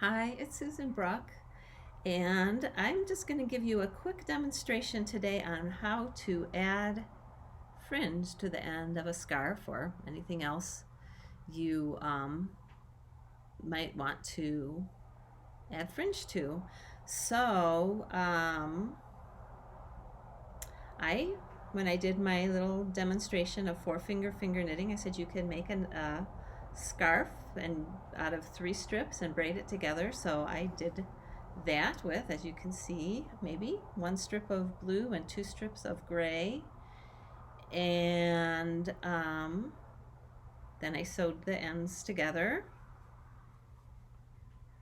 Hi, it's Susan Bruck, and I'm just going to give you a quick demonstration today on how to add fringe to the end of a scarf or anything else you might want to add fringe to. So, when I did my little demonstration of finger knitting, I said you can make a scarf and out of 3 strips and braid it together. So I did that with, as you can see, maybe 1 strip of blue and 2 strips of gray, and then I sewed the ends together,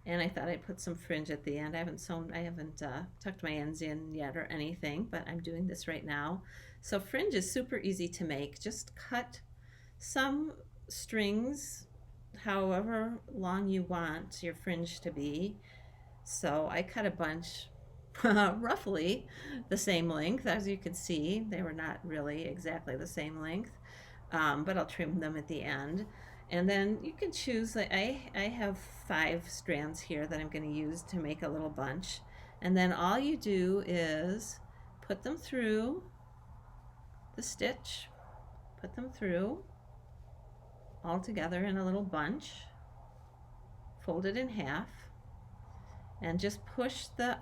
and I thought I'd put some fringe at the end. I haven't tucked my ends in yet or anything, but I'm doing this right now. So fringe is super easy to make. Just cut some strings however long you want your fringe to be. So I cut a bunch roughly the same length. As you can see, they were not really exactly the same length, but I'll trim them at the end. And then you can choose, I have 5 strands here that I'm going to use to make a little bunch. And then all you do is put them through the stitch, put them through all together in a little bunch, fold it in half, and just push the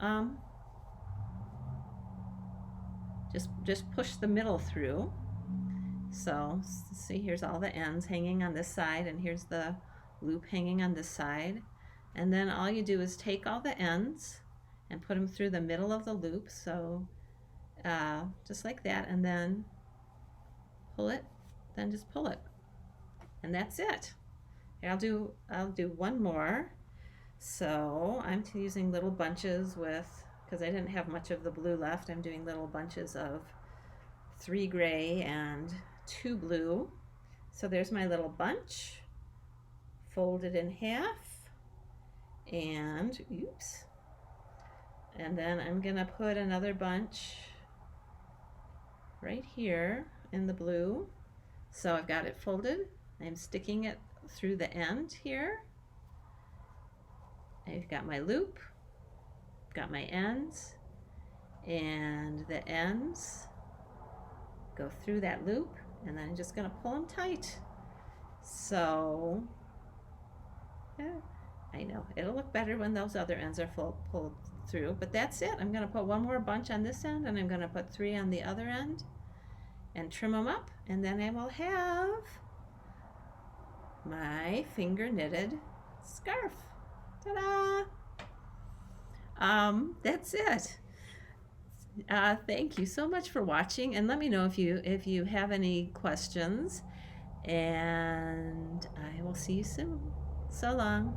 just push the middle through. So see, here's all the ends hanging on this side, and here's the loop hanging on this side. And then all you do is take all the ends and put them through the middle of the loop, so just like that, and then pull it, then just pull it, and that's it. I'll do one more. So I'm using little bunches because I didn't have much of the blue left, I'm doing little bunches of 3 gray and 2 blue. So there's my little bunch, fold it in half, and oops. And then I'm gonna put another bunch right here in the blue. So I've got it folded, I'm sticking it through the end here. I've got my loop, got my ends, and the ends go through that loop, and then I'm just going to pull them tight. So I know it'll look better when those other ends are pulled through, but that's it. I'm going to put 1 more bunch on this end, and I'm going to put 3 on the other end and trim them up, and then I will have my finger knitted scarf. Ta-da! That's it. Thank you so much for watching, and let me know if you have any questions, and I will see you soon. So long.